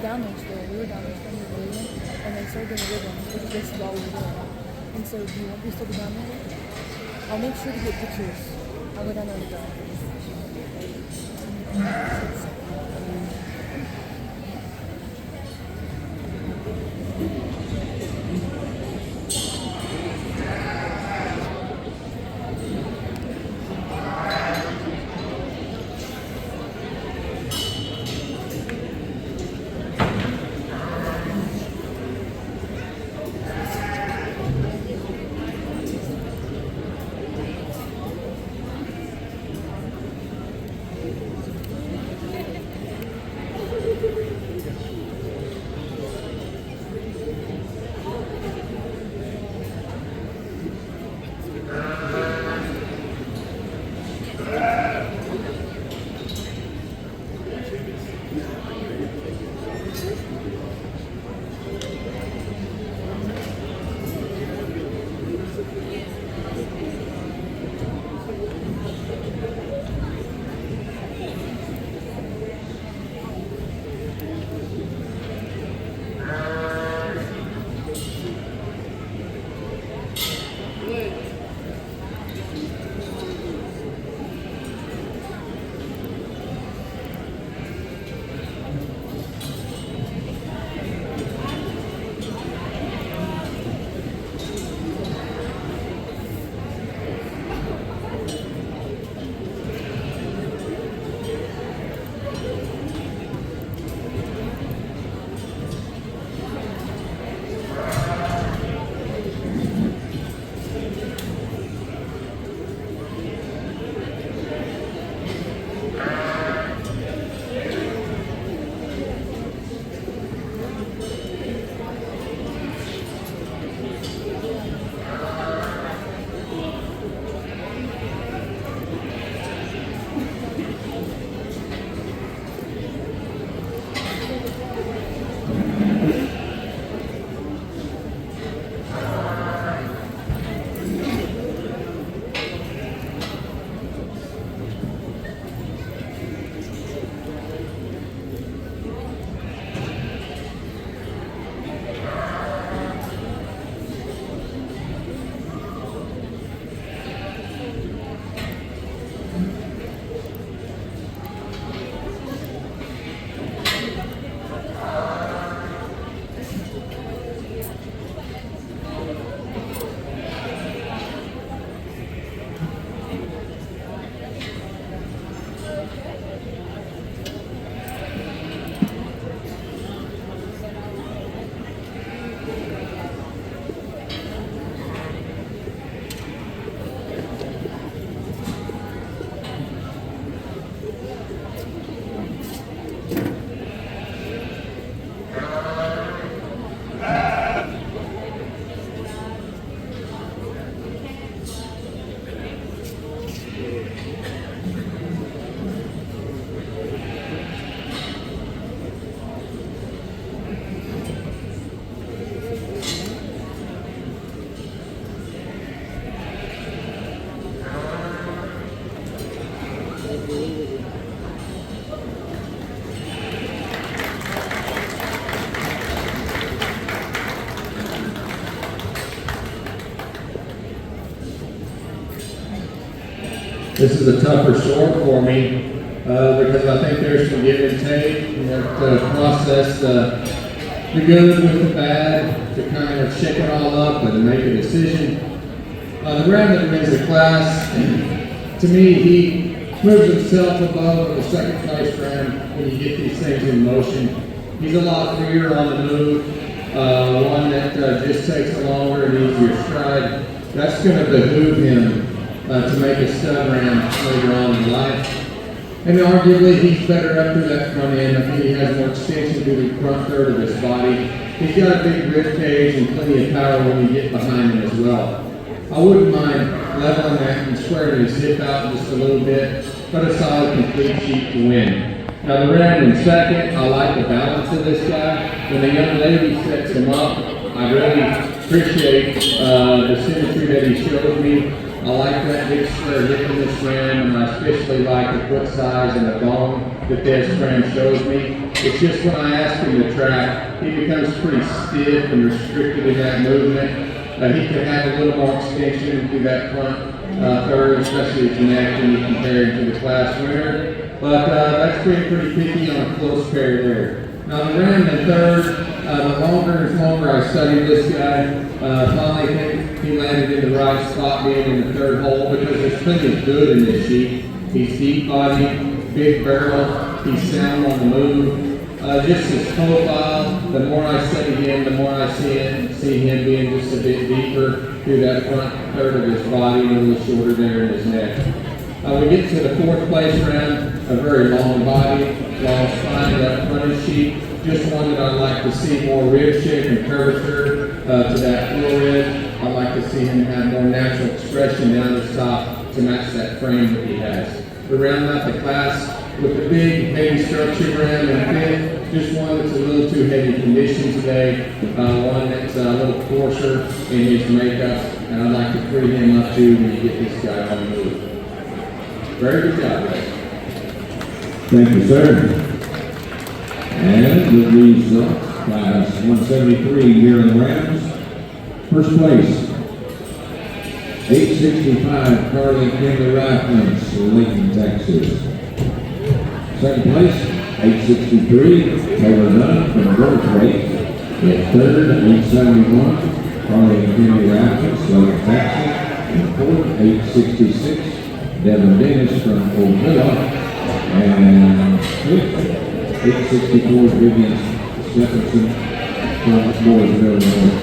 down there still. We were down there still. We were leaving, and they started doing ribbons, which is basically all we were doing. And so, do you want me to still be down there? I'll make sure to get pictures. I'll go down there with them. This is a tougher sort for me because I think there's some give and take. You have to process the good with the bad to kind of shake it all up and make a decision. The Graham that wins the class, to me, he moves himself above the second place Graham when you get these things in motion. He's a lot freer on the move, one that just takes a longer and easier stride. That's going to behoove him to make a stud ram later on in life. And arguably, he's better up to that front end. I think he has more extension to the front third of his body. He's got a big rib cage and plenty of power when you get behind him as well. I wouldn't mind leveling that and squaring his hip out just a little bit, but a solid complete sheet to win. Now the round in second, I like the balance of this guy. When the young lady sets him up, I really appreciate the symmetry that he shows me. I like that big square hip in this ram, and I especially like the foot size and the bone that this ram shows me. It's just when I ask him to track, he becomes pretty stiff and restricted in that movement. He could have a little more extension through that front third, especially his neck when you compare him to the class winner. But that's pretty picky on a close pair there. Now the ram in third, the longer I study this guy, finally think he landed in the right spot being in the third hole because there's plenty of good in this sheep. He's deep body, big barrel, he's sound on the move. Just his profile, the more I study him, the more I see him being just a bit deeper through that front third of his body, and a little shorter there in his neck. We get to the fourth place round, a very long body, long spine, that fronted sheep. Just one that I'd like to see more rib shape and curvature to that forehead. I'd like to see him have more natural expression down his top to match that frame that he has. We round out the class with the big, heavy structure ram and fifth. Just one that's a little too heavy condition today. One that's a little coarser in his makeup, and I'd like to free him up too when you get this guy on the move. Very good job, guys. Thank you, sir. And the results, class 173 here in the Rams. First place, 865 Carly Kimberly Rifles, Lincoln, Texas. Second place, 863 Taylor Dunn from Goldthwaite. At third, 871 Carly Kimberly Rifles, Lincoln, Texas. And fourth, 866 Devin Dennis from Old Villa. And fifth, 864 Vivian Stephenson from Mooresville, North Carolina.